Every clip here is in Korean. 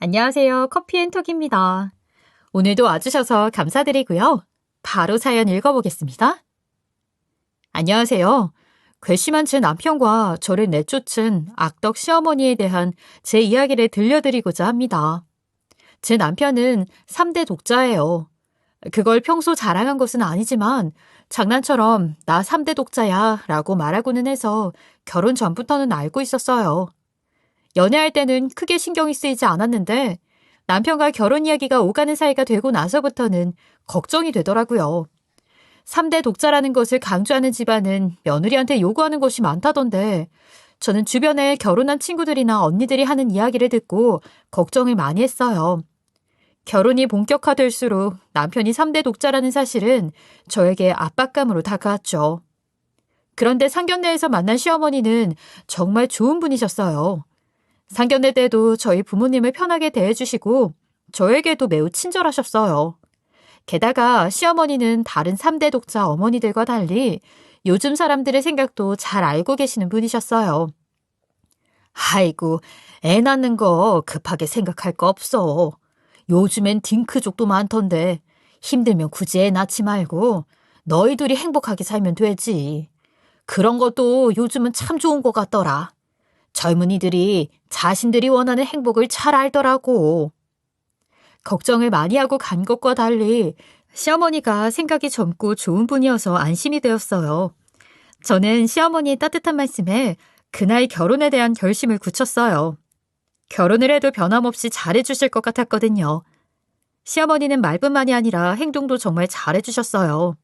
안녕하세요. 커피앤톡입니다. 오늘도 와주셔서 감사드리고요. 바로 사연 읽어보겠습니다. 안녕하세요. 괘씸한 제 남편과 저를 내쫓은 악덕 시어머니에 대한 제 이야기를 들려드리고자 합니다. 제 남편은 3대 독자예요. 그걸 평소 자랑한 것은 아니지만 장난처럼 나 3대 독자야 라고 말하고는 해서 결혼 전부터는 알고 있었어요. 연애할 때는 크게 신경이 쓰이지 않았는데 남편과 결혼 이야기가 오가는 사이가 되고 나서부터는 걱정이 되더라고요. 3대 독자라는 것을 강조하는 집안은 며느리한테 요구하는 것이 많다던데 저는 주변에 결혼한 친구들이나 언니들이 하는 이야기를 듣고 걱정을 많이 했어요. 결혼이 본격화될수록 남편이 3대 독자라는 사실은 저에게 압박감으로 다가왔죠. 그런데 상견례에서 만난 시어머니는 정말 좋은 분이셨어요. 상견례 때도 저희 부모님을 편하게 대해주시고 저에게도 매우 친절하셨어요. 게다가 시어머니는 다른 3대 독자 어머니들과 달리 요즘 사람들의 생각도 잘 알고 계시는 분이셨어요. 아이고, 애 낳는 거 급하게 생각할 거 없어. 요즘엔 딩크족도 많던데 힘들면 굳이 애 낳지 말고 너희들이 행복하게 살면 되지. 그런 것도 요즘은 참 좋은 것 같더라. 젊은이들이 자신들이 원하는 행복을 잘 알더라고. 걱정을 많이 하고 간 것과 달리 시어머니가 생각이 젊고 좋은 분이어서 안심이 되었어요. 저는 시어머니의 따뜻한 말씀에 그날 결혼에 대한 결심을 굳혔어요. 결혼을 해도 변함없이 잘해주실 것 같았거든요. 시어머니는 말뿐만이 아니라 행동도 정말 잘해주셨어요.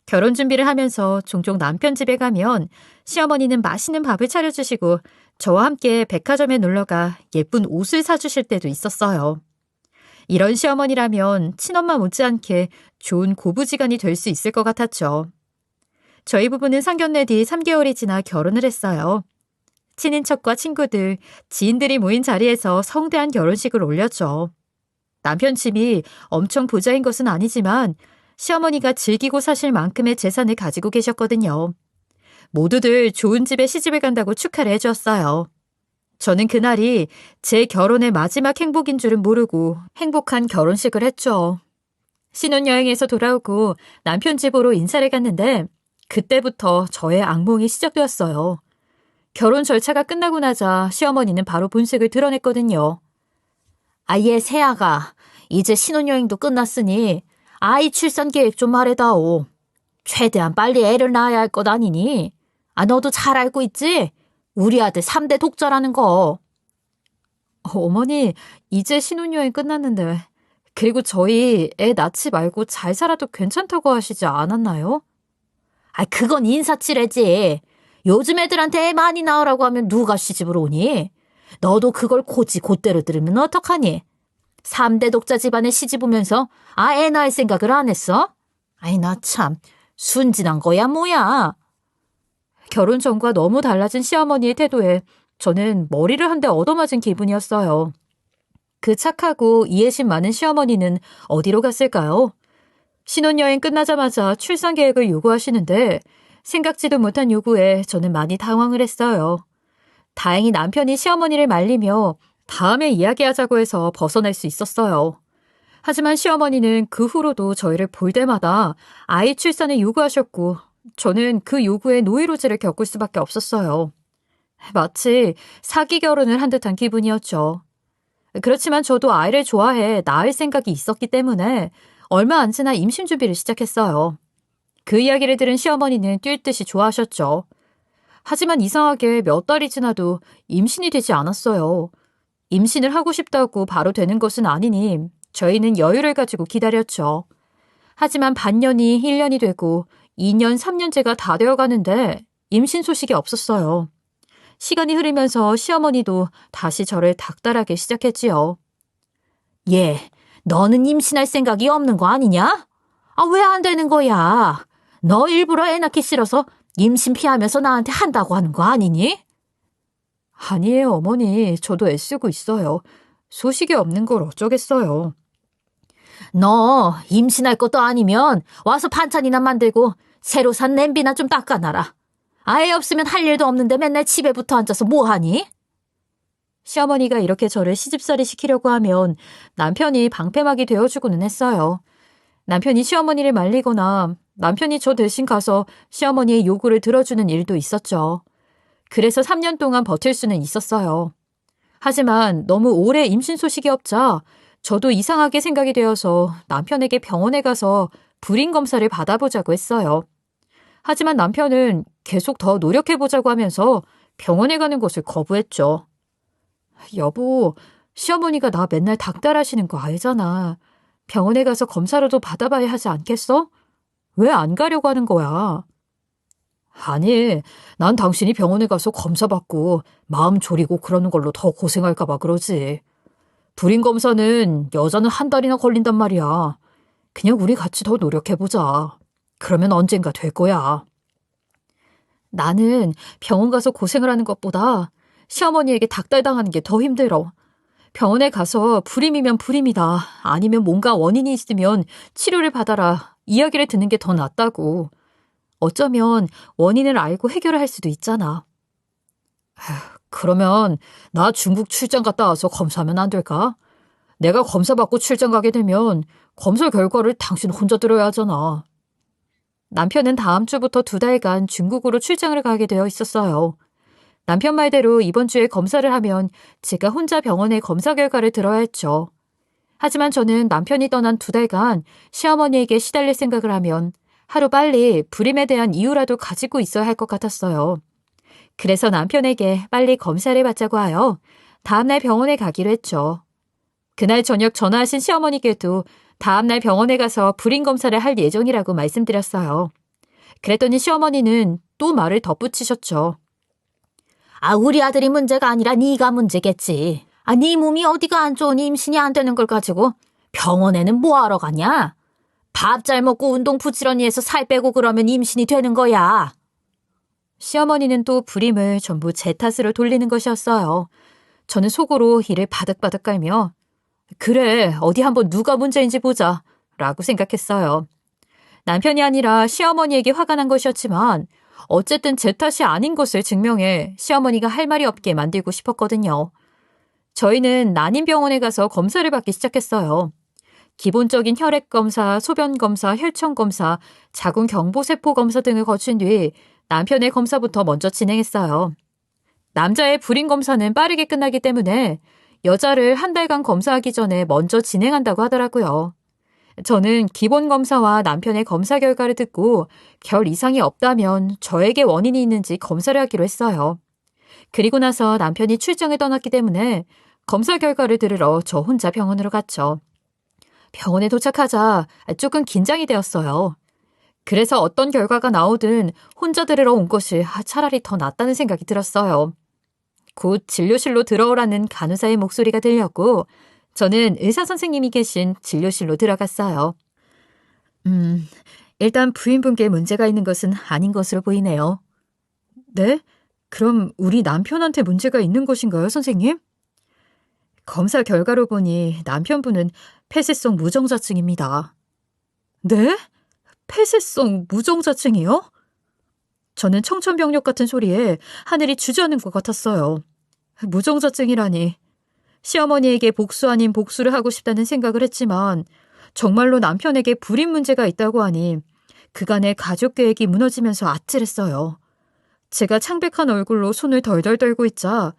결혼 준비를 하면서 종종 남편 집에 가면 시어머니는 맛있는 밥을 차려주시고 저와 함께 백화점에 놀러가 예쁜 옷을 사주실 때도 있었어요. 이런 시어머니라면 친엄마 못지않게 좋은 고부지간이 될 수 있을 것 같았죠. 저희 부부는 상견례 뒤 3개월이 지나 결혼을 했어요. 친인척과 친구들, 지인들이 모인 자리에서 성대한 결혼식을 올렸죠. 남편 집이 엄청 부자인 것은 아니지만 시어머니가 즐기고 사실 만큼의 재산을 가지고 계셨거든요. 모두들 좋은 집에 시집을 간다고 축하를 해주었어요. 저는 그날이 제 결혼의 마지막 행복인 줄은 모르고 행복한 결혼식을 했죠. 신혼여행에서 돌아오고 남편 집으로 인사를 갔는데 그때부터 저의 악몽이 시작되었어요. 결혼 절차가 끝나고 나자 시어머니는 바로 본색을 드러냈거든요. 아예 새아가 이제 신혼여행도 끝났으니 아이 출산 계획 좀 말해다오. 최대한 빨리 애를 낳아야 할 것 아니니? 너도 잘 알고 있지? 우리 아들 3대 독자라는 거. 어머니, 이제 신혼여행 끝났는데. 그리고 저희 애 낳지 말고 잘 살아도 괜찮다고 하시지 않았나요? 그건 인사치레지. 요즘 애들한테 애 많이 낳으라고 하면 누가 시집을 오니? 너도 그걸 고지 곧대로 들으면 어떡하니? 3대 독자 집안에 시집 오면서 애 낳을 생각을 안 했어? 나 참 순진한 거야 뭐야. 결혼 전과 너무 달라진 시어머니의 태도에 저는 머리를 한 대 얻어맞은 기분이었어요. 그 착하고 이해심 많은 시어머니는 어디로 갔을까요? 신혼여행 끝나자마자 출산 계획을 요구하시는데 생각지도 못한 요구에 저는 많이 당황을 했어요. 다행히 남편이 시어머니를 말리며 다음에 이야기하자고 해서 벗어날 수 있었어요. 하지만 시어머니는 그 후로도 저희를 볼 때마다 아이 출산을 요구하셨고 저는 그 요구에 노이로제를 겪을 수밖에 없었어요. 마치 사기 결혼을 한 듯한 기분이었죠. 그렇지만 저도 아이를 좋아해 낳을 생각이 있었기 때문에 얼마 안 지나 임신 준비를 시작했어요. 그 이야기를 들은 시어머니는 뛸 듯이 좋아하셨죠. 하지만 이상하게 몇 달이 지나도 임신이 되지 않았어요. 임신을 하고 싶다고 바로 되는 것은 아니니 저희는 여유를 가지고 기다렸죠. 하지만 반년이 1년이 되고 2년, 3년째가 다 되어가는데 임신 소식이 없었어요. 시간이 흐르면서 시어머니도 다시 저를 닥달하기 시작했지요. 너는 임신할 생각이 없는 거 아니냐? 왜 안 되는 거야? 너 일부러 애 낳기 싫어서 임신 피하면서 나한테 한다고 하는 거 아니니? 아니에요, 어머니. 저도 애쓰고 있어요. 소식이 없는 걸 어쩌겠어요. 너 임신할 것도 아니면 와서 반찬이나 만들고 새로 산 냄비나 좀 닦아놔라. 아예 없으면 할 일도 없는데 맨날 집에 붙어 앉아서 뭐하니? 시어머니가 이렇게 저를 시집살이 시키려고 하면 남편이 방패막이 되어주고는 했어요. 남편이 시어머니를 말리거나 남편이 저 대신 가서 시어머니의 요구를 들어주는 일도 있었죠. 그래서 3년 동안 버틸 수는 있었어요. 하지만 너무 오래 임신 소식이 없자 저도 이상하게 생각이 되어서 남편에게 병원에 가서 불임 검사를 받아보자고 했어요. 하지만 남편은 계속 더 노력해보자고 하면서 병원에 가는 것을 거부했죠. 여보, 시어머니가 나 맨날 닥달하시는 거 알잖아. 병원에 가서 검사라도 받아봐야 하지 않겠어? 왜 안 가려고 하는 거야? 아니, 난 당신이 병원에 가서 검사 받고 마음 졸이고 그러는 걸로 더 고생할까 봐 그러지. 불임 검사는 여자는 한 달이나 걸린단 말이야. 그냥 우리 같이 더 노력해보자. 그러면 언젠가 될 거야. 나는 병원 가서 고생을 하는 것보다 시어머니에게 닥달당하는 게 더 힘들어. 병원에 가서 불임이면 불임이다. 아니면 뭔가 원인이 있으면 치료를 받아라. 이야기를 듣는 게 더 낫다고. 어쩌면 원인을 알고 해결을 할 수도 있잖아. 그러면 나 중국 출장 갔다 와서 검사하면 안 될까? 내가 검사 받고 출장 가게 되면 검사 결과를 당신 혼자 들어야 하잖아. 남편은 다음 주부터 2달간 중국으로 출장을 가게 되어 있었어요. 남편 말대로 이번 주에 검사를 하면 제가 혼자 병원에 검사 결과를 들어야 했죠. 하지만 저는 남편이 떠난 2달간 시어머니에게 시달릴 생각을 하면 하루빨리 불임에 대한 이유라도 가지고 있어야 할 것 같았어요. 그래서 남편에게 빨리 검사를 받자고 하여 다음날 병원에 가기로 했죠. 그날 저녁 전화하신 시어머니께도 다음날 병원에 가서 불임 검사를 할 예정이라고 말씀드렸어요. 그랬더니 시어머니는 또 말을 덧붙이셨죠. 우리 아들이 문제가 아니라 네가 문제겠지. 네 몸이 어디가 안 좋으니 임신이 안 되는 걸 가지고 병원에는 뭐하러 가냐? 밥 잘 먹고 운동 부지런히 해서 살 빼고 그러면 임신이 되는 거야. 시어머니는 또 불임을 전부 제 탓으로 돌리는 것이었어요. 저는 속으로 이를 바득바득 깔며 그래, 어디 한번 누가 문제인지 보자 라고 생각했어요. 남편이 아니라 시어머니에게 화가 난 것이었지만 어쨌든 제 탓이 아닌 것을 증명해 시어머니가 할 말이 없게 만들고 싶었거든요. 저희는 난임병원에 가서 검사를 받기 시작했어요. 기본적인 혈액검사, 소변검사, 혈청검사, 자궁경부세포 검사 등을 거친 뒤 남편의 검사부터 먼저 진행했어요. 남자의 불임 검사는 빠르게 끝나기 때문에 여자를 1달간 검사하기 전에 먼저 진행한다고 하더라고요. 저는 기본 검사와 남편의 검사 결과를 듣고 결 이상이 없다면 저에게 원인이 있는지 검사를 하기로 했어요. 그리고 나서 남편이 출장을 떠났기 때문에 검사 결과를 들으러 저 혼자 병원으로 갔죠. 병원에 도착하자 조금 긴장이 되었어요. 그래서 어떤 결과가 나오든 혼자 들으러 온 것이 차라리 더 낫다는 생각이 들었어요. 곧 진료실로 들어오라는 간호사의 목소리가 들렸고 저는 의사 선생님이 계신 진료실로 들어갔어요. 일단 부인분께 문제가 있는 것은 아닌 것으로 보이네요. 네? 그럼 우리 남편한테 문제가 있는 것인가요, 선생님? 검사 결과로 보니 남편분은 폐쇄성 무정자증입니다. 네? 폐쇄성 무정자증이요? 저는 청천벽력 같은 소리에 하늘이 주저하는 것 같았어요. 무정자증이라니. 시어머니에게 복수 아닌 복수를 하고 싶다는 생각을 했지만 정말로 남편에게 불임 문제가 있다고 하니 그간의 가족 계획이 무너지면서 아찔했어요. 제가 창백한 얼굴로 손을 덜덜 떨고 있자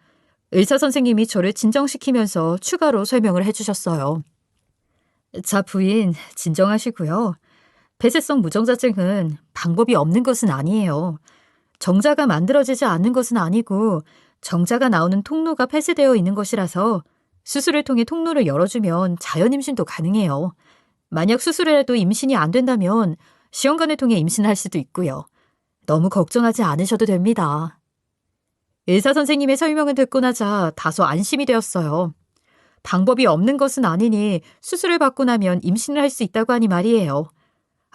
의사 선생님이 저를 진정시키면서 추가로 설명을 해주셨어요. 자, 부인, 진정하시고요. 폐쇄성 무정자증은 방법이 없는 것은 아니에요. 정자가 만들어지지 않는 것은 아니고 정자가 나오는 통로가 폐쇄되어 있는 것이라서 수술을 통해 통로를 열어주면 자연 임신도 가능해요. 만약 수술을 해도 임신이 안 된다면 시험관을 통해 임신할 수도 있고요. 너무 걱정하지 않으셔도 됩니다. 의사 선생님의 설명을 듣고 나자 다소 안심이 되었어요. 방법이 없는 것은 아니니 수술을 받고 나면 임신을 할 수 있다고 하니 말이에요.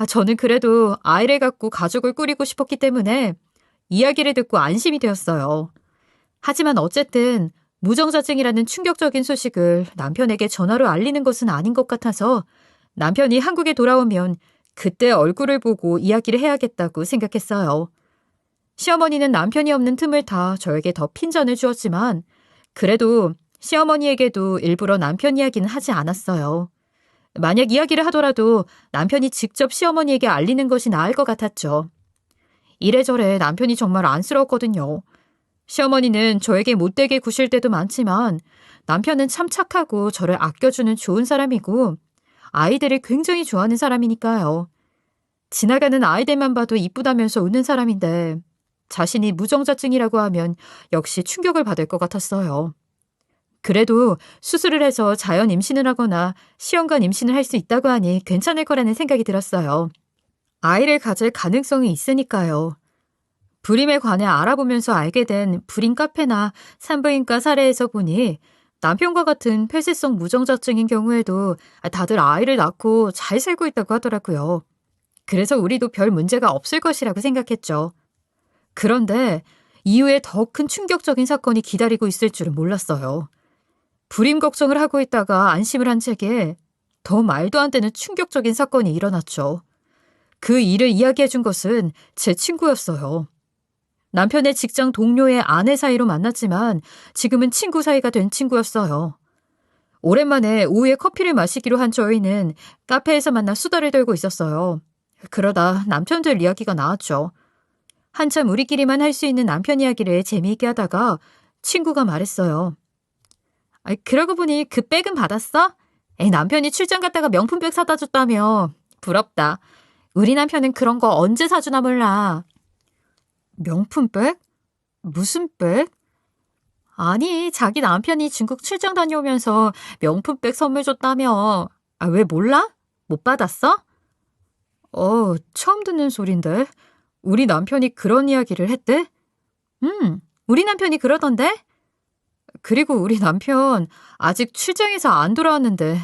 저는 그래도 아이를 갖고 가족을 꾸리고 싶었기 때문에 이야기를 듣고 안심이 되었어요. 하지만 어쨌든 무정자증이라는 충격적인 소식을 남편에게 전화로 알리는 것은 아닌 것 같아서 남편이 한국에 돌아오면 그때 얼굴을 보고 이야기를 해야겠다고 생각했어요. 시어머니는 남편이 없는 틈을 타 저에게 더 핀잔을 주었지만 그래도 시어머니에게도 일부러 남편 이야기는 하지 않았어요. 만약 이야기를 하더라도 남편이 직접 시어머니에게 알리는 것이 나을 것 같았죠. 이래저래 남편이 정말 안쓰러웠거든요. 시어머니는 저에게 못되게 구실 때도 많지만 남편은 참 착하고 저를 아껴주는 좋은 사람이고 아이들을 굉장히 좋아하는 사람이니까요. 지나가는 아이들만 봐도 이쁘다면서 웃는 사람인데 자신이 무정자증이라고 하면 역시 충격을 받을 것 같았어요. 그래도 수술을 해서 자연 임신을 하거나 시험관 임신을 할 수 있다고 하니 괜찮을 거라는 생각이 들었어요. 아이를 가질 가능성이 있으니까요. 불임에 관해 알아보면서 알게 된 불임 카페나 산부인과 사례에서 보니 남편과 같은 폐쇄성 무정자증인 경우에도 다들 아이를 낳고 잘 살고 있다고 하더라고요. 그래서 우리도 별 문제가 없을 것이라고 생각했죠. 그런데 이후에 더 큰 충격적인 사건이 기다리고 있을 줄은 몰랐어요. 불임 걱정을 하고 있다가 안심을 한 채게 더 말도 안 되는 충격적인 사건이 일어났죠. 그 일을 이야기해 준 것은 제 친구였어요. 남편의 직장 동료의 아내 사이로 만났지만 지금은 친구 사이가 된 친구였어요. 오랜만에 오후에 커피를 마시기로 한 저희는 카페에서 만나 수다를 떨고 있었어요. 그러다 남편들 이야기가 나왔죠. 한참 우리끼리만 할 수 있는 남편 이야기를 재미있게 하다가 친구가 말했어요. 그러고 보니 그 백은 받았어? 남편이 출장 갔다가 명품백 사다 줬다며. 부럽다. 우리 남편은 그런 거 언제 사주나 몰라. 명품백? 무슨 백? 아니, 자기 남편이 중국 출장 다녀오면서 명품백 선물 줬다며. 왜 몰라? 못 받았어? 처음 듣는 소린데. 우리 남편이 그런 이야기를 했대? 우리 남편이 그러던데? 그리고 우리 남편 아직 출장에서 안 돌아왔는데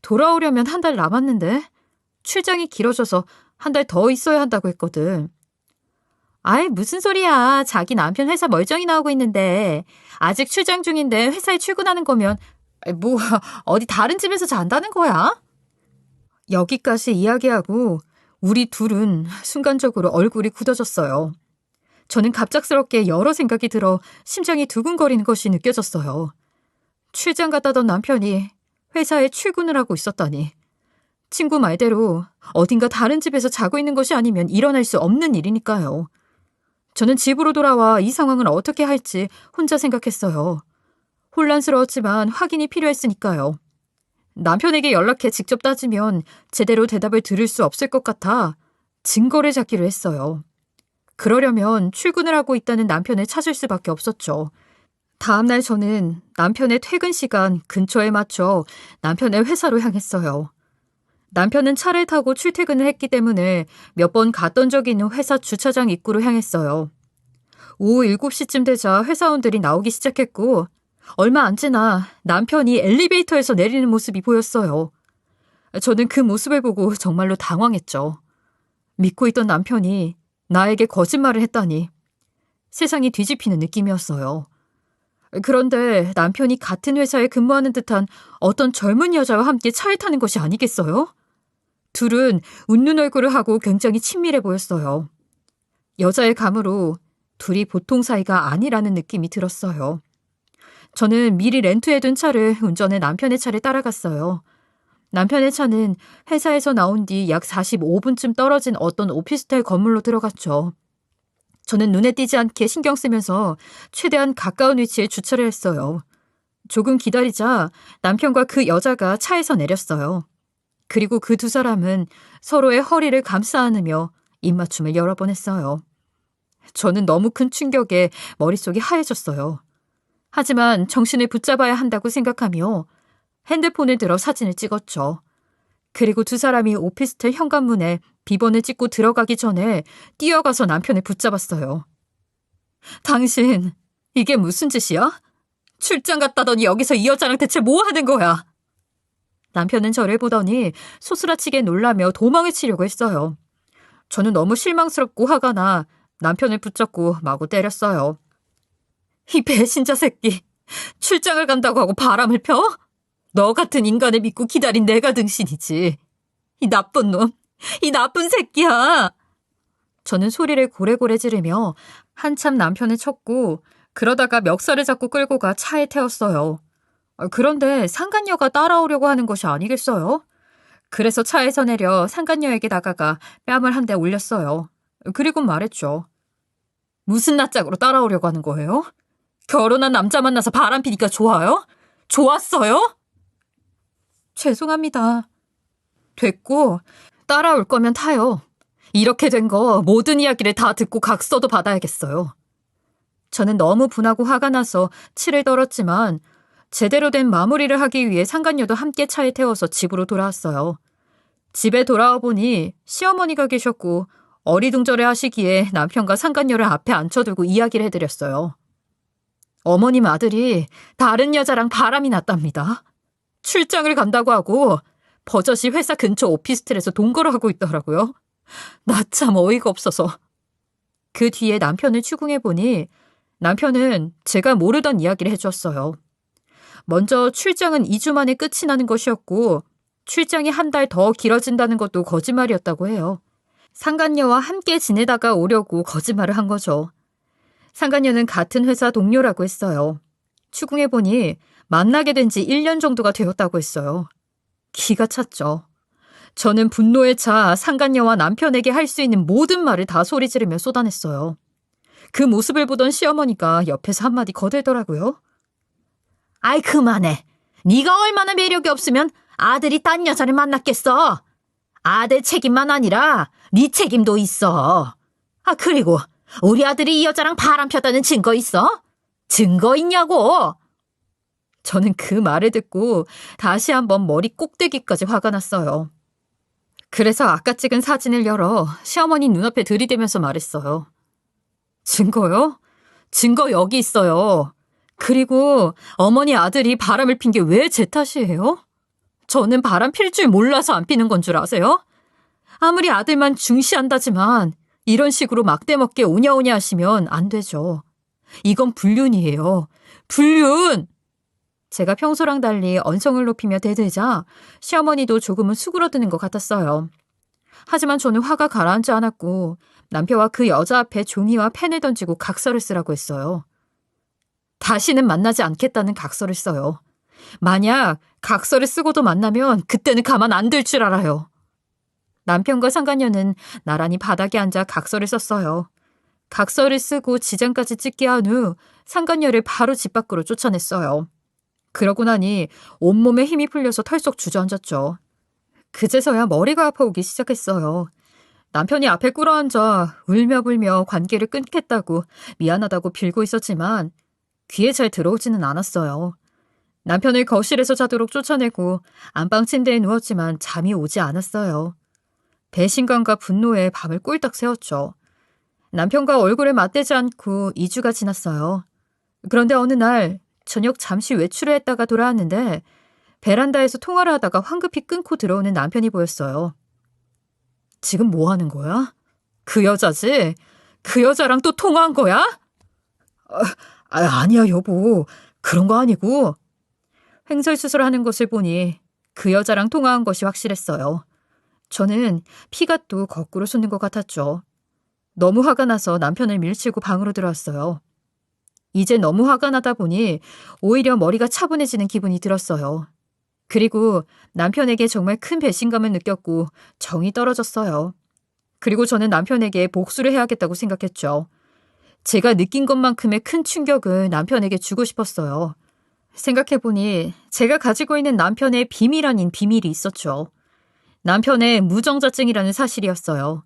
돌아오려면 한 달 남았는데 출장이 길어져서 한 달 더 있어야 한다고 했거든. 무슨 소리야. 자기 남편 회사 멀쩡히 나오고 있는데 아직 출장 중인데 회사에 출근하는 거면 뭐 어디 다른 집에서 잔다는 거야? 여기까지 이야기하고 우리 둘은 순간적으로 얼굴이 굳어졌어요. 저는 갑작스럽게 여러 생각이 들어 심장이 두근거리는 것이 느껴졌어요. 출장 갔다던 남편이 회사에 출근을 하고 있었다니. 친구 말대로 어딘가 다른 집에서 자고 있는 것이 아니면 일어날 수 없는 일이니까요. 저는 집으로 돌아와 이 상황을 어떻게 할지 혼자 생각했어요. 혼란스러웠지만 확인이 필요했으니까요. 남편에게 연락해 직접 따지면 제대로 대답을 들을 수 없을 것 같아 증거를 찾기로 했어요. 그러려면 출근을 하고 있다는 남편을 찾을 수밖에 없었죠. 다음날 저는 남편의 퇴근 시간 근처에 맞춰 남편의 회사로 향했어요. 남편은 차를 타고 출퇴근을 했기 때문에 몇 번 갔던 적이 있는 회사 주차장 입구로 향했어요. 오후 7시쯤 되자 회사원들이 나오기 시작했고 얼마 안 지나 남편이 엘리베이터에서 내리는 모습이 보였어요. 저는 그 모습을 보고 정말로 당황했죠. 믿고 있던 남편이 나에게 거짓말을 했다니 세상이 뒤집히는 느낌이었어요. 그런데 남편이 같은 회사에 근무하는 듯한 어떤 젊은 여자와 함께 차에 타는 것이 아니겠어요? 둘은 웃는 얼굴을 하고 굉장히 친밀해 보였어요. 여자의 감으로 둘이 보통 사이가 아니라는 느낌이 들었어요. 저는 미리 렌트해둔 차를 운전해 남편의 차를 따라갔어요. 남편의 차는 회사에서 나온 뒤 약 45분쯤 떨어진 어떤 오피스텔 건물로 들어갔죠. 저는 눈에 띄지 않게 신경 쓰면서 최대한 가까운 위치에 주차를 했어요. 조금 기다리자 남편과 그 여자가 차에서 내렸어요. 그리고 그 두 사람은 서로의 허리를 감싸 안으며 입맞춤을 여러 번 했어요. 저는 너무 큰 충격에 머릿속이 하얘졌어요. 하지만 정신을 붙잡아야 한다고 생각하며 핸드폰을 들어 사진을 찍었죠. 그리고 두 사람이 오피스텔 현관문에 비번을 찍고 들어가기 전에 뛰어가서 남편을 붙잡았어요. 당신, 이게 무슨 짓이야? 출장 갔다더니 여기서 이 여자랑 대체 뭐 하는 거야? 남편은 저를 보더니 소스라치게 놀라며 도망을 치려고 했어요. 저는 너무 실망스럽고 화가 나 남편을 붙잡고 마구 때렸어요. 이 배신자 새끼, 출장을 간다고 하고 바람을 펴? 너 같은 인간을 믿고 기다린 내가 등신이지. 이 나쁜 놈, 이 나쁜 새끼야. 저는 소리를 고래고래 지르며 한참 남편을 쳤고 그러다가 멱살을 잡고 끌고 가 차에 태웠어요. 그런데 상간녀가 따라오려고 하는 것이 아니겠어요? 그래서 차에서 내려 상간녀에게 다가가 뺨을 한 대 올렸어요. 그리고 말했죠. 무슨 낯짝으로 따라오려고 하는 거예요? 결혼한 남자 만나서 바람피니까 좋아요? 좋았어요? 죄송합니다. 됐고, 따라올 거면 타요. 이렇게 된 거 모든 이야기를 다 듣고 각서도 받아야겠어요. 저는 너무 분하고 화가 나서 치를 떨었지만 제대로 된 마무리를 하기 위해 상간녀도 함께 차에 태워서 집으로 돌아왔어요. 집에 돌아와 보니 시어머니가 계셨고 어리둥절해 하시기에 남편과 상간녀를 앞에 앉혀두고 이야기를 해드렸어요. 어머님 아들이 다른 여자랑 바람이 났답니다. 출장을 간다고 하고 버젓이 회사 근처 오피스텔에서 동거를 하고 있더라고요. 나 참 어이가 없어서. 그 뒤에 남편을 추궁해보니 남편은 제가 모르던 이야기를 해주었어요. 먼저 출장은 2주 만에 끝이 나는 것이었고 출장이 한 달 더 길어진다는 것도 거짓말이었다고 해요. 상간녀와 함께 지내다가 오려고 거짓말을 한 거죠. 상간녀는 같은 회사 동료라고 했어요. 추궁해보니 만나게 된 지 1년 정도가 되었다고 했어요. 기가 찼죠. 저는 분노에 차 상간녀와 남편에게 할 수 있는 모든 말을 다 소리 지르며 쏟아냈어요. 그 모습을 보던 시어머니가 옆에서 한마디 거들더라고요. 아이 그만해. 네가 얼마나 매력이 없으면 아들이 딴 여자를 만났겠어. 아들 책임만 아니라 네 책임도 있어. 아 그리고 우리 아들이 이 여자랑 바람 폈다는 증거 있어? 증거 있냐고. 저는 그 말을 듣고 다시 한번 머리 꼭대기까지 화가 났어요. 그래서 아까 찍은 사진을 열어 시어머니 눈앞에 들이대면서 말했어요. 증거요? 증거 여기 있어요. 그리고 어머니 아들이 바람을 핀 게 왜 제 탓이에요? 저는 바람 필 줄 몰라서 안 피는 건 줄 아세요? 아무리 아들만 중시한다지만 이런 식으로 막대먹게 오냐오냐 하시면 안 되죠. 이건 불륜이에요. 불륜! 제가 평소랑 달리 언성을 높이며 대들자 시어머니도 조금은 수그러드는 것 같았어요. 하지만 저는 화가 가라앉지 않았고 남편과 그 여자 앞에 종이와 펜을 던지고 각서를 쓰라고 했어요. 다시는 만나지 않겠다는 각서를 써요. 만약 각서를 쓰고도 만나면 그때는 가만 안 둘 줄 알아요. 남편과 상간녀는 나란히 바닥에 앉아 각서를 썼어요. 각서를 쓰고 지장까지 찍게 한 후 상간녀를 바로 집 밖으로 쫓아냈어요. 그러고 나니 온몸에 힘이 풀려서 털썩 주저앉았죠. 그제서야 머리가 아파오기 시작했어요. 남편이 앞에 꿇어앉아 울며불며 관계를 끊겠다고 미안하다고 빌고 있었지만 귀에 잘 들어오지는 않았어요. 남편을 거실에서 자도록 쫓아내고 안방 침대에 누웠지만 잠이 오지 않았어요. 배신감과 분노에 밤을 꿀딱 새웠죠. 남편과 얼굴을 맞대지 않고 2주가 지났어요. 그런데 어느 날 저녁 잠시 외출을 했다가 돌아왔는데 베란다에서 통화를 하다가 황급히 끊고 들어오는 남편이 보였어요. 지금 뭐 하는 거야? 그 여자지? 그 여자랑 또 통화한 거야? 아니야 여보. 그런 거 아니고. 횡설수설하는 것을 보니 그 여자랑 통화한 것이 확실했어요. 저는 피가 또 거꾸로 솟는 것 같았죠. 너무 화가 나서 남편을 밀치고 방으로 들어왔어요. 이제 너무 화가 나다 보니 오히려 머리가 차분해지는 기분이 들었어요. 그리고 남편에게 정말 큰 배신감을 느꼈고 정이 떨어졌어요. 그리고 저는 남편에게 복수를 해야겠다고 생각했죠. 제가 느낀 것만큼의 큰 충격을 남편에게 주고 싶었어요. 생각해보니 제가 가지고 있는 남편의 비밀 아닌 비밀이 있었죠. 남편의 무정자증이라는 사실이었어요.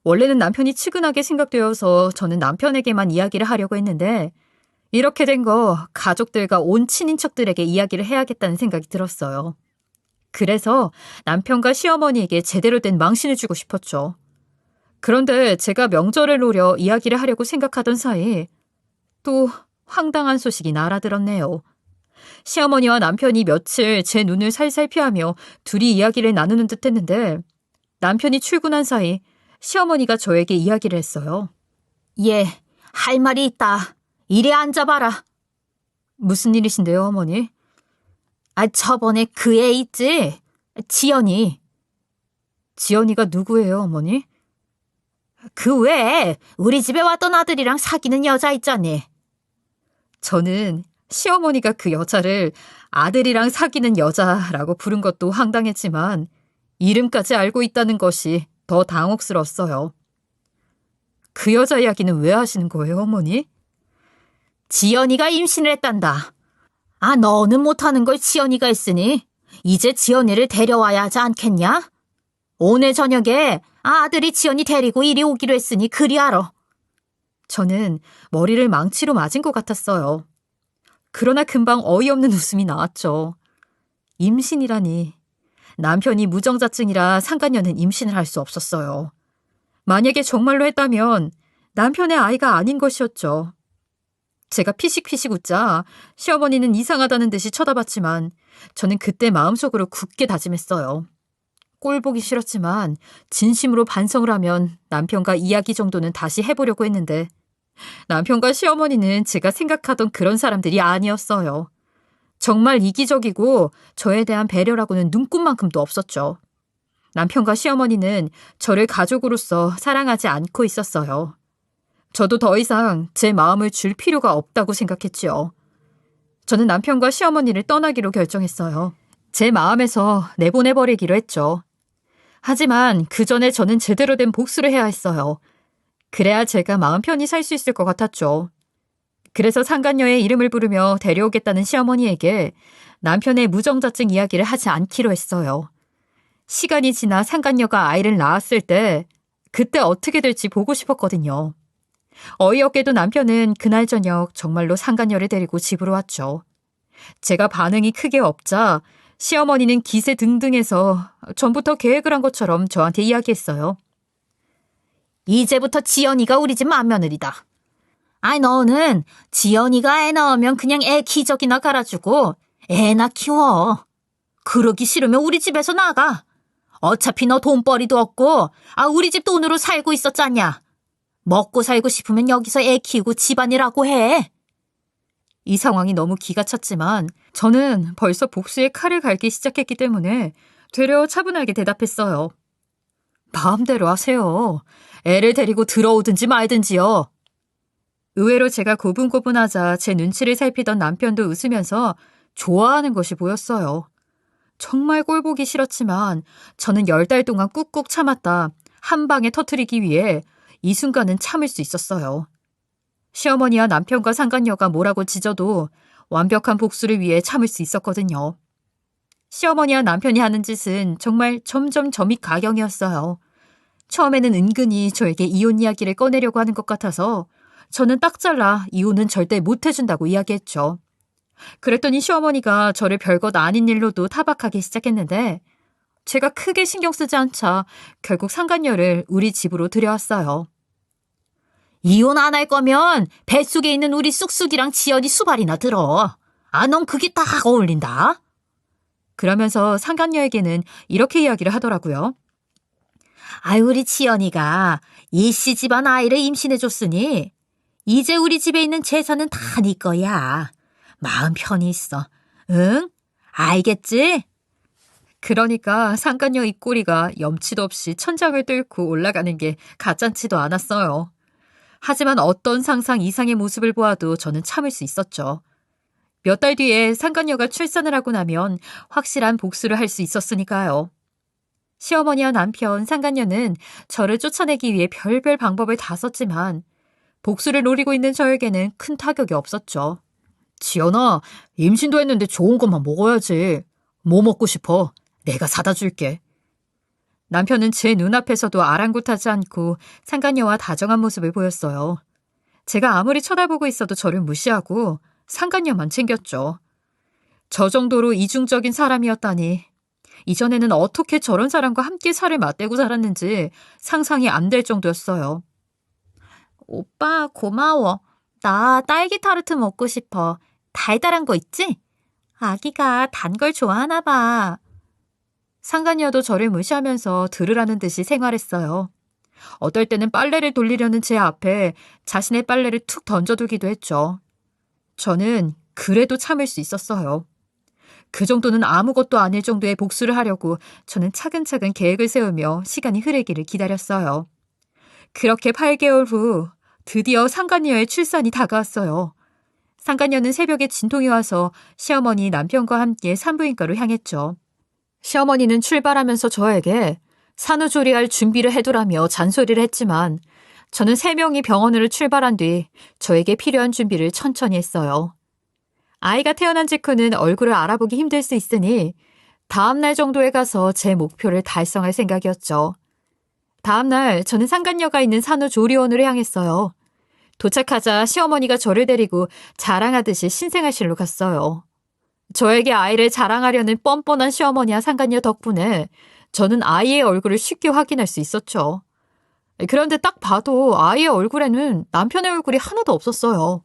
원래는 남편이 측은하게 생각되어서 저는 남편에게만 이야기를 하려고 했는데 이렇게 된 거 가족들과 온 친인척들에게 이야기를 해야겠다는 생각이 들었어요. 그래서 남편과 시어머니에게 제대로 된 망신을 주고 싶었죠. 그런데 제가 명절을 노려 이야기를 하려고 생각하던 사이 또 황당한 소식이 날아들었네요. 시어머니와 남편이 며칠 제 눈을 살살 피하며 둘이 이야기를 나누는 듯 했는데 남편이 출근한 사이 시어머니가 저에게 이야기를 했어요. 예, 할 말이 있다. 이리 앉아봐라. 무슨 일이신데요, 어머니? 저번에 그 애 있지? 지연이. 지연이가 누구예요, 어머니? 그 외에 우리 집에 왔던 아들이랑 사귀는 여자 있잖니. 저는 시어머니가 그 여자를 아들이랑 사귀는 여자라고 부른 것도 황당했지만 이름까지 알고 있다는 것이 더 당혹스러웠어요. 그 여자 이야기는 왜 하시는 거예요, 어머니? 지연이가 임신을 했단다. 아, 너는 못하는 걸 지연이가 했으니 이제 지연이를 데려와야 하지 않겠냐? 오늘 저녁에 아들이 지연이 데리고 이리 오기로 했으니 그리 알아. 저는 머리를 망치로 맞은 것 같았어요. 그러나 금방 어이없는 웃음이 나왔죠. 임신이라니. 남편이 무정자증이라 상간녀는 임신을 할 수 없었어요. 만약에 정말로 했다면 남편의 아이가 아닌 것이었죠. 제가 피식피식 웃자 시어머니는 이상하다는 듯이 쳐다봤지만 저는 그때 마음속으로 굳게 다짐했어요. 꼴 보기 싫었지만 진심으로 반성을 하면 남편과 이야기 정도는 다시 해보려고 했는데 남편과 시어머니는 제가 생각하던 그런 사람들이 아니었어요. 정말 이기적이고 저에 대한 배려라고는 눈꼽만큼도 없었죠. 남편과 시어머니는 저를 가족으로서 사랑하지 않고 있었어요. 저도 더 이상 제 마음을 줄 필요가 없다고 생각했지요. 저는 남편과 시어머니를 떠나기로 결정했어요. 제 마음에서 내보내버리기로 했죠. 하지만 그 전에 저는 제대로 된 복수를 해야 했어요. 그래야 제가 마음 편히 살 수 있을 것 같았죠. 그래서 상간녀의 이름을 부르며 데려오겠다는 시어머니에게 남편의 무정자증 이야기를 하지 않기로 했어요. 시간이 지나 상간녀가 아이를 낳았을 때 그때 어떻게 될지 보고 싶었거든요. 어이없게도 남편은 그날 저녁 정말로 상간녀를 데리고 집으로 왔죠. 제가 반응이 크게 없자 시어머니는 기세등등해서 전부터 계획을 한 것처럼 저한테 이야기했어요. 이제부터 지연이가 우리 집 맏며느리다. 아이, 너는 지연이가 애 낳으면 그냥 애 기저귀나 갈아주고 애나 키워. 그러기 싫으면 우리 집에서 나가. 어차피 너 돈벌이도 없고 우리 집 돈으로 살고 있었잖냐. 먹고 살고 싶으면 여기서 애 키우고 집안일하고 해. 이 상황이 너무 기가 찼지만 저는 벌써 복수의 칼을 갈기 시작했기 때문에 되려 차분하게 대답했어요. 마음대로 하세요. 애를 데리고 들어오든지 말든지요. 의외로 제가 고분고분하자 제 눈치를 살피던 남편도 웃으면서 좋아하는 것이 보였어요. 정말 꼴보기 싫었지만 저는 10달 동안 꾹꾹 참았다 한 방에 터뜨리기 위해 이 순간은 참을 수 있었어요. 시어머니와 남편과 상간녀가 뭐라고 짖어도 완벽한 복수를 위해 참을 수 있었거든요. 시어머니와 남편이 하는 짓은 정말 점점 점이 가경이었어요. 처음에는 은근히 저에게 이혼 이야기를 꺼내려고 하는 것 같아서 저는 딱 잘라 이혼은 절대 못 해준다고 이야기했죠. 그랬더니 시어머니가 저를 별것 아닌 일로도 타박하기 시작했는데 제가 크게 신경 쓰지 않자 결국 상간녀를 우리 집으로 들여왔어요. 이혼 안 할 거면 뱃속에 있는 우리 쑥쑥이랑 지연이 수발이나 들어. 넌 그게 딱 어울린다. 그러면서 상간녀에게는 이렇게 이야기를 하더라고요. 우리 지연이가 이씨 집안 아이를 임신해줬으니 이제 우리 집에 있는 재산은 다 네 거야. 마음 편히 있어. 응? 알겠지? 그러니까 상간녀 입꼬리가 염치도 없이 천장을 뚫고 올라가는 게 가짠치도 않았어요. 하지만 어떤 상상 이상의 모습을 보아도 저는 참을 수 있었죠. 몇 달 뒤에 상간녀가 출산을 하고 나면 확실한 복수를 할 수 있었으니까요. 시어머니와 남편, 상간녀는 저를 쫓아내기 위해 별별 방법을 다 썼지만 복수를 노리고 있는 저에게는 큰 타격이 없었죠. 지연아, 임신도 했는데 좋은 것만 먹어야지. 뭐 먹고 싶어? 내가 사다 줄게. 남편은 제 눈앞에서도 아랑곳하지 않고 상간녀와 다정한 모습을 보였어요. 제가 아무리 쳐다보고 있어도 저를 무시하고 상간녀만 챙겼죠. 저 정도로 이중적인 사람이었다니. 이전에는 어떻게 저런 사람과 함께 살을 맞대고 살았는지 상상이 안 될 정도였어요. 오빠 고마워. 나 딸기 타르트 먹고 싶어. 달달한 거 있지? 아기가 단 걸 좋아하나 봐. 상간녀도 저를 무시하면서 들으라는 듯이 생활했어요. 어떨 때는 빨래를 돌리려는 제 앞에 자신의 빨래를 툭 던져두기도 했죠. 저는 그래도 참을 수 있었어요. 그 정도는 아무것도 아닐 정도의 복수를 하려고 저는 차근차근 계획을 세우며 시간이 흐르기를 기다렸어요. 그렇게 8개월 후 드디어 상간녀의 출산이 다가왔어요. 상간녀는 새벽에 진통이 와서 시어머니 남편과 함께 산부인과로 향했죠. 시어머니는 출발하면서 저에게 산후조리할 준비를 해두라며 잔소리를 했지만 저는 3명이 병원으로 출발한 뒤 저에게 필요한 준비를 천천히 했어요. 아이가 태어난 직후는 얼굴을 알아보기 힘들 수 있으니 다음 날 정도에 가서 제 목표를 달성할 생각이었죠. 다음 날 저는 상간녀가 있는 산후조리원으로 향했어요. 도착하자 시어머니가 저를 데리고 자랑하듯이 신생아실로 갔어요. 저에게 아이를 자랑하려는 뻔뻔한 시어머니와 상간녀 덕분에 저는 아이의 얼굴을 쉽게 확인할 수 있었죠. 그런데 딱 봐도 아이의 얼굴에는 남편의 얼굴이 하나도 없었어요.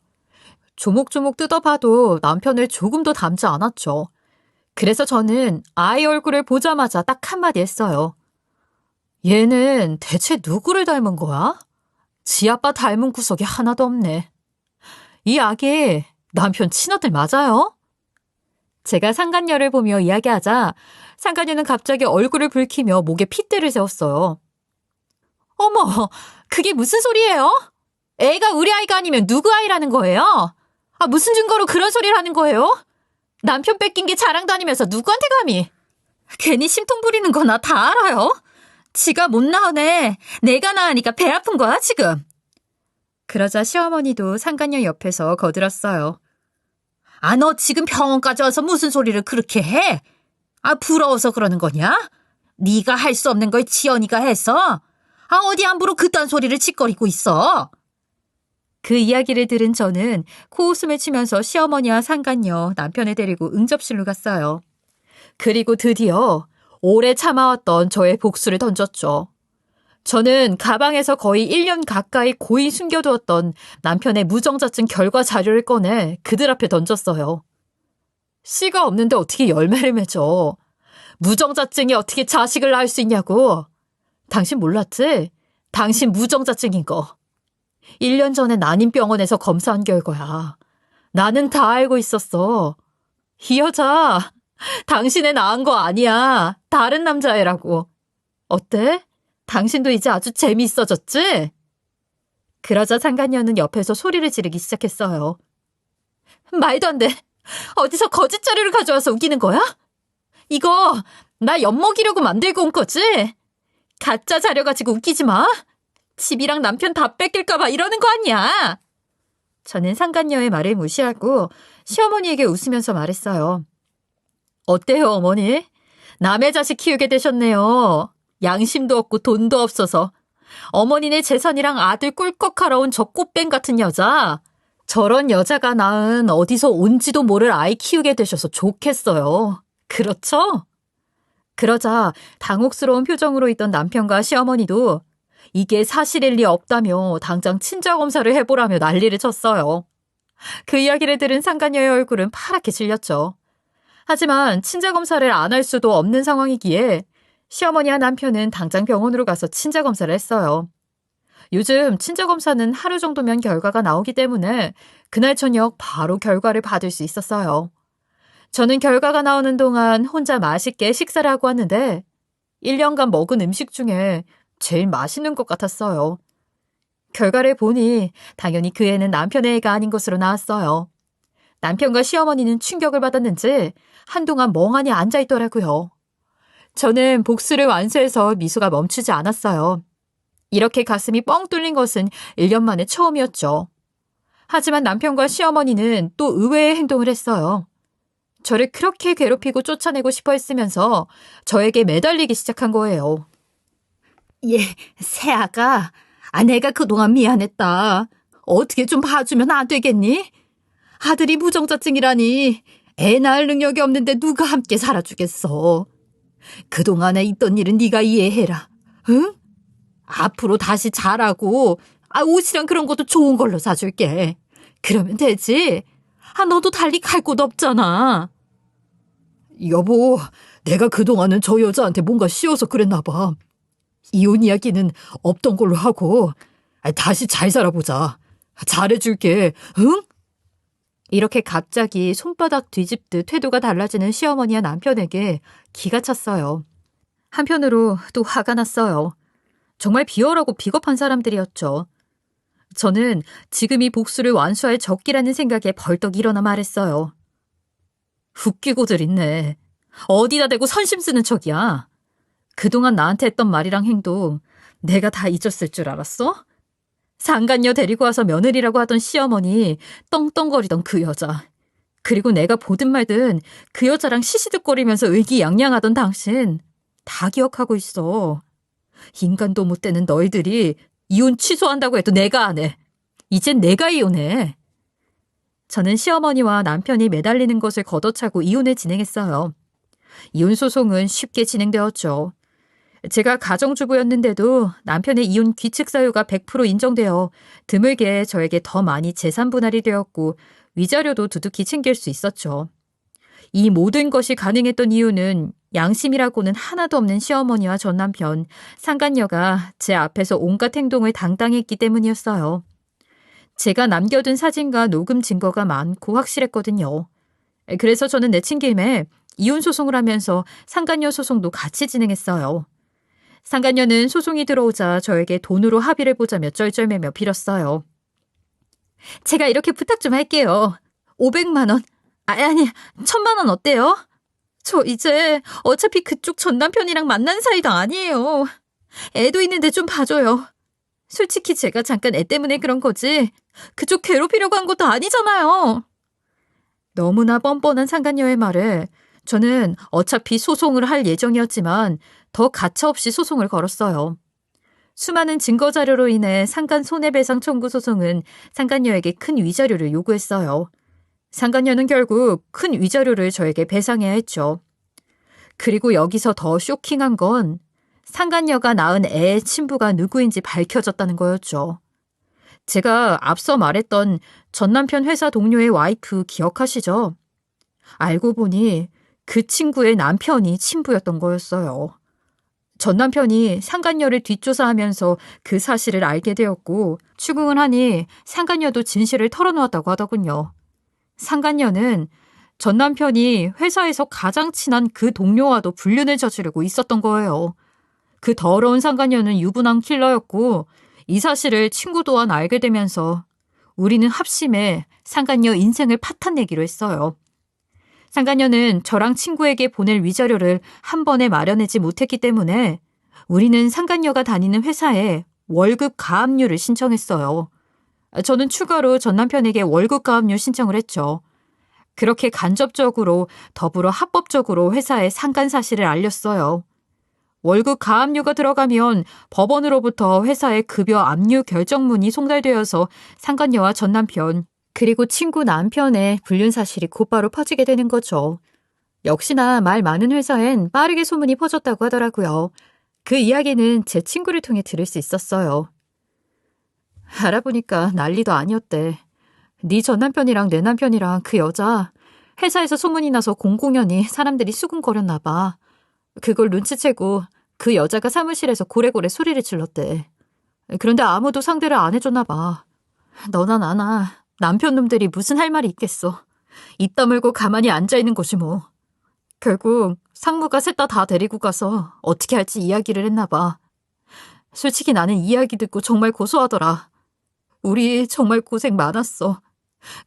조목조목 뜯어봐도 남편을 조금도 닮지 않았죠. 그래서 저는 아이 얼굴을 보자마자 딱 한마디 했어요. 얘는 대체 누구를 닮은 거야? 지 아빠 닮은 구석이 하나도 없네. 이 아기 남편 친아들 맞아요? 제가 상간녀를 보며 이야기하자 상간녀는 갑자기 얼굴을 붉히며 목에 핏대를 세웠어요. 어머, 그게 무슨 소리예요? 애가 우리 아이가 아니면 누구 아이라는 거예요? 무슨 증거로 그런 소리를 하는 거예요? 남편 뺏긴 게 자랑 다니면서 누구한테 감히? 괜히 심통 부리는 거 나 다 알아요. 지가 못 낳은 애 내가 낳으니까 배 아픈 거야 지금. 그러자 시어머니도 상간녀 옆에서 거들었어요. 너 지금 병원까지 와서 무슨 소리를 그렇게 해? 부러워서 그러는 거냐? 네가 할 수 없는 걸 지연이가 해서? 어디 함부로 그딴 소리를 짓거리고 있어? 그 이야기를 들은 저는 코웃음을 치면서 시어머니와 상간녀, 남편을 데리고 응접실로 갔어요. 그리고 드디어 오래 참아왔던 저의 복수를 던졌죠. 저는 가방에서 거의 1년 가까이 고이 숨겨두었던 남편의 무정자증 결과 자료를 꺼내 그들 앞에 던졌어요. 씨가 없는데 어떻게 열매를 맺어? 무정자증이 어떻게 자식을 낳을 수 있냐고. 당신 몰랐지? 당신 무정자증인 거. 1년 전에 난임병원에서 검사한 결과야. 나는 다 알고 있었어. 이 여자 당신애 낳은 거 아니야. 다른 남자애라고. 어때? 당신도 이제 아주 재미있어졌지? 그러자 상간녀는 옆에서 소리를 지르기 시작했어요. 말도 안 돼. 어디서 거짓 자료를 가져와서 우기는 거야? 이거 나 엿먹이려고 만들고 온 거지? 가짜 자료 가지고 웃기지 마. 집이랑 남편 다 뺏길까 봐 이러는 거 아니야. 저는 상간녀의 말을 무시하고 시어머니에게 웃으면서 말했어요. 어때요, 어머니? 남의 자식 키우게 되셨네요. 양심도 없고 돈도 없어서. 어머니네 재산이랑 아들 꿀꺽하러 온 저 꽃뱀 같은 여자. 저런 여자가 낳은 어디서 온지도 모를 아이 키우게 되셔서 좋겠어요. 그렇죠? 그러자 당혹스러운 표정으로 있던 남편과 시어머니도 이게 사실일 리 없다며 당장 친자검사를 해보라며 난리를 쳤어요. 그 이야기를 들은 상간녀의 얼굴은 파랗게 질렸죠. 하지만 친자검사를 안 할 수도 없는 상황이기에 시어머니와 남편은 당장 병원으로 가서 친자검사를 했어요. 요즘 친자검사는 하루 정도면 결과가 나오기 때문에 그날 저녁 바로 결과를 받을 수 있었어요. 저는 결과가 나오는 동안 혼자 맛있게 식사를 하고 왔는데 1년간 먹은 음식 중에 제일 맛있는 것 같았어요. 결과를 보니 당연히 그 애는 남편의 애가 아닌 것으로 나왔어요. 남편과 시어머니는 충격을 받았는지 한동안 멍하니 앉아있더라고요. 저는 복수를 완수해서 미소가 멈추지 않았어요. 이렇게 가슴이 뻥 뚫린 것은 1년 만에 처음이었죠. 하지만 남편과 시어머니는 또 의외의 행동을 했어요. 저를 그렇게 괴롭히고 쫓아내고 싶어 했으면서 저에게 매달리기 시작한 거예요. 새아가, 내가 그동안 미안했다. 어떻게 좀 봐주면 안 되겠니? 아들이 무정자증이라니 애 낳을 능력이 없는데 누가 함께 살아주겠어. 그동안에 있던 일은 네가 이해해라. 응? 앞으로 다시 잘하고 옷이랑 그런 것도 좋은 걸로 사줄게. 그러면 되지. 너도 달리 갈 곳 없잖아. 여보, 내가 그동안은 저 여자한테 뭔가 씌워서 그랬나 봐. 이혼 이야기는 없던 걸로 하고 다시 잘 살아보자. 잘해줄게. 응? 이렇게 갑자기 손바닥 뒤집듯 태도가 달라지는 시어머니와 남편에게 기가 찼어요. 한편으로 또 화가 났어요. 정말 비열하고 비겁한 사람들이었죠. 저는 지금이 복수를 완수할 적기라는 생각에 벌떡 일어나 말했어요. 웃기고들 있네. 어디다 대고 선심 쓰는 척이야. 그동안 나한테 했던 말이랑 행동 내가 다 잊었을 줄 알았어? 상간녀 데리고 와서 며느리라고 하던 시어머니, 떵떵거리던 그 여자. 그리고 내가 보든 말든 그 여자랑 시시득거리면서 의기양양하던 당신 다 기억하고 있어. 인간도 못 되는 너희들이 이혼 취소한다고 해도 내가 안 해. 이젠 내가 이혼해. 저는 시어머니와 남편이 매달리는 것을 걷어차고 이혼을 진행했어요. 이혼 소송은 쉽게 진행되었죠. 제가 가정주부였는데도 남편의 이혼 귀책 사유가 100% 인정되어 드물게 저에게 더 많이 재산 분할이 되었고 위자료도 두둑히 챙길 수 있었죠. 이 모든 것이 가능했던 이유는 양심이라고는 하나도 없는 시어머니와 전 남편, 상간녀가 제 앞에서 온갖 행동을 당당히 했기 때문이었어요. 제가 남겨둔 사진과 녹음 증거가 많고 확실했거든요. 그래서 저는 내친 김에 이혼 소송을 하면서 상간녀 소송도 같이 진행했어요. 상간녀는 소송이 들어오자 저에게 돈으로 합의를 보자며 쩔쩔매며 빌었어요. 제가 이렇게 부탁 좀 할게요. 500만 원, 아니 1000만 원 어때요? 저 이제 어차피 그쪽 전 남편이랑 만난 사이도 아니에요. 애도 있는데 좀 봐줘요. 솔직히 제가 잠깐 애 때문에 그런 거지 그쪽 괴롭히려고 한 것도 아니잖아요. 너무나 뻔뻔한 상간녀의 말에 저는 어차피 소송을 할 예정이었지만 더 가차없이 소송을 걸었어요. 수많은 증거자료로 인해 상간 손해배상 청구 소송은 상간녀에게 큰 위자료를 요구했어요. 상간녀는 결국 큰 위자료를 저에게 배상해야 했죠. 그리고 여기서 더 쇼킹한 건 상간녀가 낳은 애의 친부가 누구인지 밝혀졌다는 거였죠. 제가 앞서 말했던 전 남편 회사 동료의 와이프 기억하시죠? 알고 보니 그 친구의 남편이 친부였던 거였어요. 전 남편이 상간녀를 뒷조사하면서 그 사실을 알게 되었고 추궁을 하니 상간녀도 진실을 털어놓았다고 하더군요. 상간녀는 전 남편이 회사에서 가장 친한 그 동료와도 불륜을 저지르고 있었던 거예요. 그 더러운 상간녀는 유부남 킬러였고 이 사실을 친구 또한 알게 되면서 우리는 합심해 상간녀 인생을 파탄내기로 했어요. 상간녀는 저랑 친구에게 보낼 위자료를 한 번에 마련하지 못했기 때문에 우리는 상간녀가 다니는 회사에 월급 가압류를 신청했어요. 저는 추가로 전 남편에게 월급 가압류 신청을 했죠. 그렇게 간접적으로 더불어 합법적으로 회사에 상간 사실을 알렸어요. 월급 가압류가 들어가면 법원으로부터 회사에 급여 압류 결정문이 송달되어서 상간녀와 전 남편 그리고 친구 남편의 불륜 사실이 곧바로 퍼지게 되는 거죠. 역시나 말 많은 회사엔 빠르게 소문이 퍼졌다고 하더라고요. 그 이야기는 제 친구를 통해 들을 수 있었어요. 알아보니까 난리도 아니었대. 네 전 남편이랑 내 남편이랑 그 여자 회사에서 소문이 나서 공공연히 사람들이 수군거렸나 봐. 그걸 눈치채고 그 여자가 사무실에서 고래고래 소리를 질렀대. 그런데 아무도 상대를 안 해줬나 봐. 너나 나나 남편 놈들이 무슨 할 말이 있겠어. 입 다물고 가만히 앉아있는 거지 뭐. 결국 상무가 셋 다 데리고 가서 어떻게 할지 이야기를 했나 봐. 솔직히 나는 이야기 듣고 정말 고소하더라. 우리 정말 고생 많았어.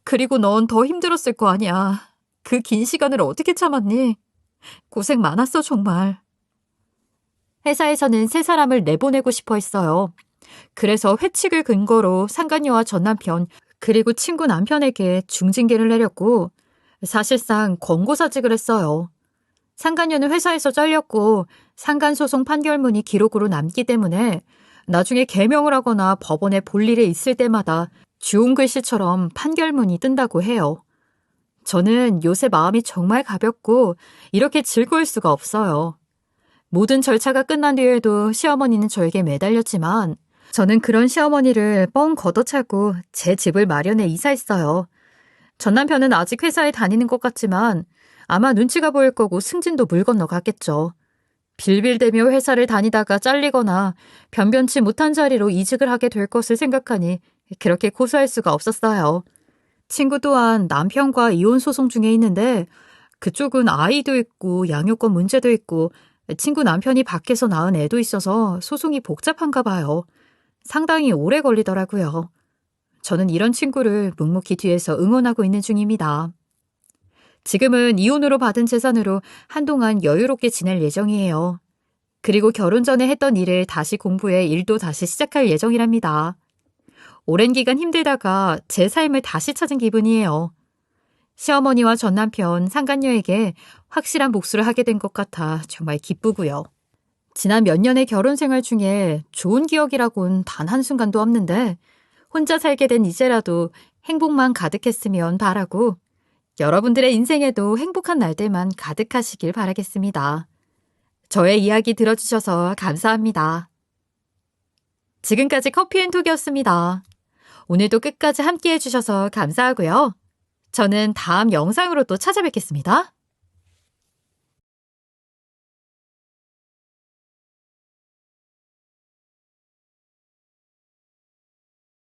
그리고 넌 더 힘들었을 거 아니야. 그 긴 시간을 어떻게 참았니? 고생 많았어 정말. 회사에서는 세 사람을 내보내고 싶어 했어요. 그래서 회칙을 근거로 상간녀와 전 남편 그리고 친구 남편에게 중징계를 내렸고 사실상 권고사직을 했어요. 상간녀는 회사에서 잘렸고 상간소송 판결문이 기록으로 남기 때문에 나중에 개명을 하거나 법원에 볼 일이 있을 때마다 주홍 글씨처럼 판결문이 뜬다고 해요. 저는 요새 마음이 정말 가볍고 이렇게 즐거울 수가 없어요. 모든 절차가 끝난 뒤에도 시어머니는 저에게 매달렸지만 저는 그런 시어머니를 뻥 걷어차고 제 집을 마련해 이사했어요. 전 남편은 아직 회사에 다니는 것 같지만 아마 눈치가 보일 거고 승진도 물 건너 갔겠죠. 빌빌대며 회사를 다니다가 잘리거나 변변치 못한 자리로 이직을 하게 될 것을 생각하니 그렇게 고소할 수가 없었어요. 친구 또한 남편과 이혼 소송 중에 있는데 그쪽은 아이도 있고 양육권 문제도 있고 친구 남편이 밖에서 낳은 애도 있어서 소송이 복잡한가 봐요. 상당히 오래 걸리더라고요. 저는 이런 친구를 묵묵히 뒤에서 응원하고 있는 중입니다. 지금은 이혼으로 받은 재산으로 한동안 여유롭게 지낼 예정이에요. 그리고 결혼 전에 했던 일을 다시 공부해 일도 다시 시작할 예정이랍니다. 오랜 기간 힘들다가 제 삶을 다시 찾은 기분이에요. 시어머니와 전 남편, 상간녀에게 확실한 복수를 하게 된 것 같아 정말 기쁘고요. 지난 몇 년의 결혼 생활 중에 좋은 기억이라곤 단 한순간도 없는데 혼자 살게 된 이제라도 행복만 가득했으면 바라고 여러분들의 인생에도 행복한 날들만 가득하시길 바라겠습니다. 저의 이야기 들어주셔서 감사합니다. 지금까지 커피앤톡이었습니다. 오늘도 끝까지 함께 해주셔서 감사하고요. 저는 다음 영상으로 또 찾아뵙겠습니다.